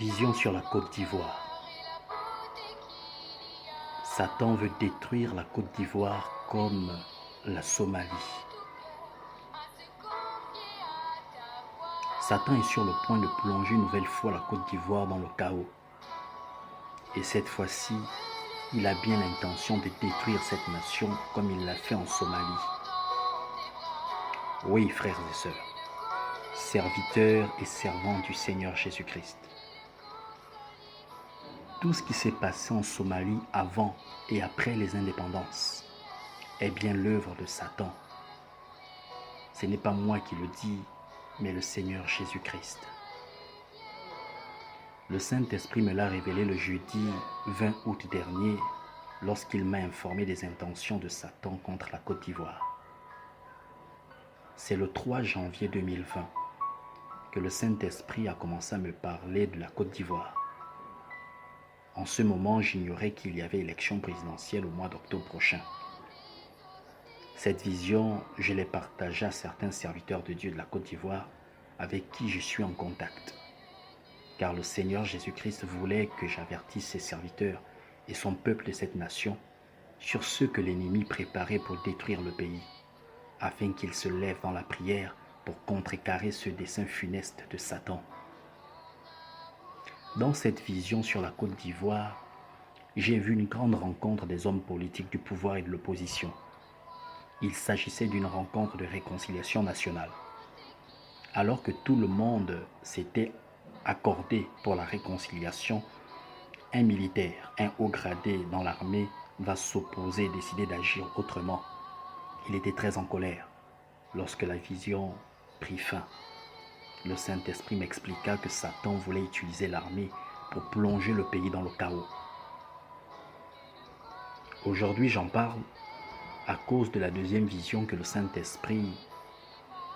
Vision sur la Côte d'Ivoire. Satan veut détruire la Côte d'Ivoire comme la Somalie. Satan est sur le point de plonger une nouvelle fois la Côte d'Ivoire dans le chaos. Et cette fois-ci, il a bien l'intention de détruire cette nation comme il l'a fait en Somalie. Oui, frères et sœurs, serviteurs et servants du Seigneur Jésus-Christ. Tout ce qui s'est passé en Somalie avant et après les indépendances est bien l'œuvre de Satan. Ce n'est pas moi qui le dis, mais le Seigneur Jésus-Christ. Le Saint-Esprit me l'a révélé le jeudi 20 août dernier lorsqu'il m'a informé des intentions de Satan contre la Côte d'Ivoire. C'est le 3 janvier 2020 que le Saint-Esprit a commencé à me parler de la Côte d'Ivoire. En ce moment, j'ignorais qu'il y avait élection présidentielle au mois d'octobre prochain. Cette vision, je l'ai partagée à certains serviteurs de Dieu de la Côte d'Ivoire avec qui je suis en contact. Car le Seigneur Jésus-Christ voulait que j'avertisse ses serviteurs et son peuple de cette nation sur ce que l'ennemi préparait pour détruire le pays, afin qu'ils se lèvent dans la prière pour contrecarrer ce dessein funeste de Satan. Dans cette vision sur la Côte d'Ivoire, j'ai vu une grande rencontre des hommes politiques du pouvoir et de l'opposition. Il s'agissait d'une rencontre de réconciliation nationale. Alors que tout le monde s'était accordé pour la réconciliation, un militaire, un haut gradé dans l'armée va s'opposer et décider d'agir autrement. Il était très en colère lorsque la vision prit fin. Le Saint-Esprit m'expliqua que Satan voulait utiliser l'armée pour plonger le pays dans le chaos. Aujourd'hui, j'en parle à cause de la deuxième vision que le Saint-Esprit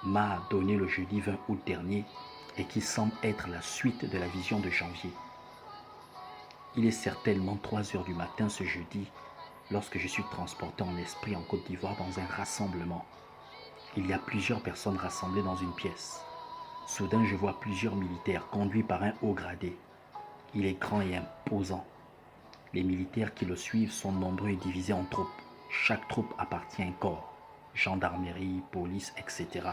m'a donnée le jeudi 20 août dernier et qui semble être la suite de la vision de janvier. Il est certainement 3 heures du matin ce jeudi lorsque je suis transporté en esprit en Côte d'Ivoire dans un rassemblement. Il y a plusieurs personnes rassemblées dans une pièce. Soudain, je vois plusieurs militaires conduits par un haut gradé. Il est grand et imposant. Les militaires qui le suivent sont nombreux et divisés en troupes. Chaque troupe appartient à un corps, gendarmerie, police, etc.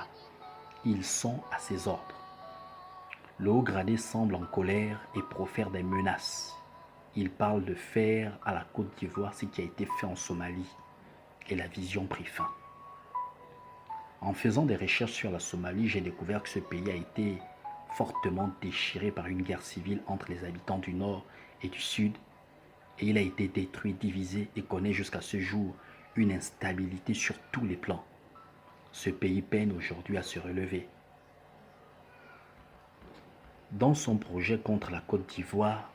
Ils sont à ses ordres. Le haut gradé semble en colère et profère des menaces. Il parle de faire à la Côte d'Ivoire ce qui a été fait en Somalie. Et la vision prit fin. En faisant des recherches sur la Somalie, j'ai découvert que ce pays a été fortement déchiré par une guerre civile entre les habitants du nord et du sud, et il a été détruit, divisé et connaît jusqu'à ce jour une instabilité sur tous les plans. Ce pays peine aujourd'hui à se relever. Dans son projet contre la Côte d'Ivoire,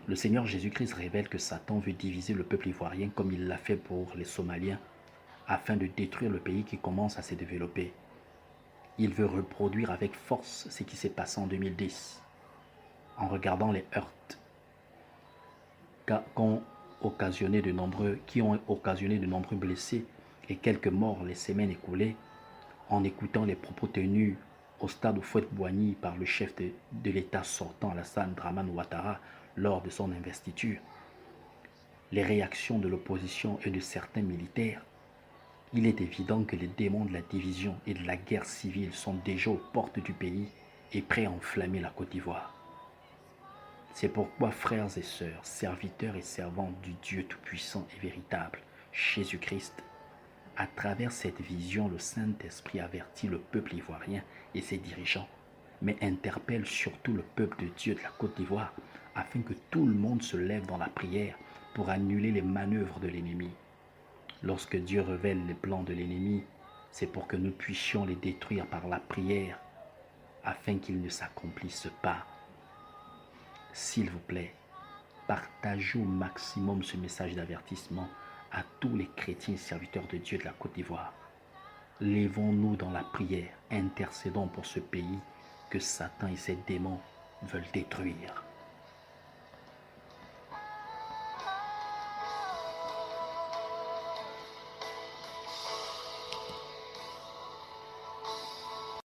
le Seigneur Jésus-Christ révèle que Satan veut diviser le peuple ivoirien comme il l'a fait pour les Somaliens, afin de détruire le pays qui commence à se développer. Il veut reproduire avec force ce qui s'est passé en 2010, en regardant les heurts qui ont occasionné de nombreux blessés et quelques morts les semaines écoulées, en écoutant les propos tenus au stade Houphouët-Boigny par le chef de l'État sortant, Alassane Dramane Ouattara, lors de son investiture. Les réactions de l'opposition et de certains militaires, il est évident que les démons de la division et de la guerre civile sont déjà aux portes du pays et prêts à enflammer la Côte d'Ivoire. C'est pourquoi, frères et sœurs, serviteurs et servants du Dieu tout-puissant et véritable, Jésus-Christ, à travers cette vision, le Saint-Esprit avertit le peuple ivoirien et ses dirigeants, mais interpelle surtout le peuple de Dieu de la Côte d'Ivoire afin que tout le monde se lève dans la prière pour annuler les manœuvres de l'ennemi. Lorsque Dieu révèle les plans de l'ennemi, c'est pour que nous puissions les détruire par la prière, afin qu'ils ne s'accomplissent pas. S'il vous plaît, partagez au maximum ce message d'avertissement à tous les chrétiens et serviteurs de Dieu de la Côte d'Ivoire. Lèvons-nous dans la prière, intercédons pour ce pays que Satan et ses démons veulent détruire.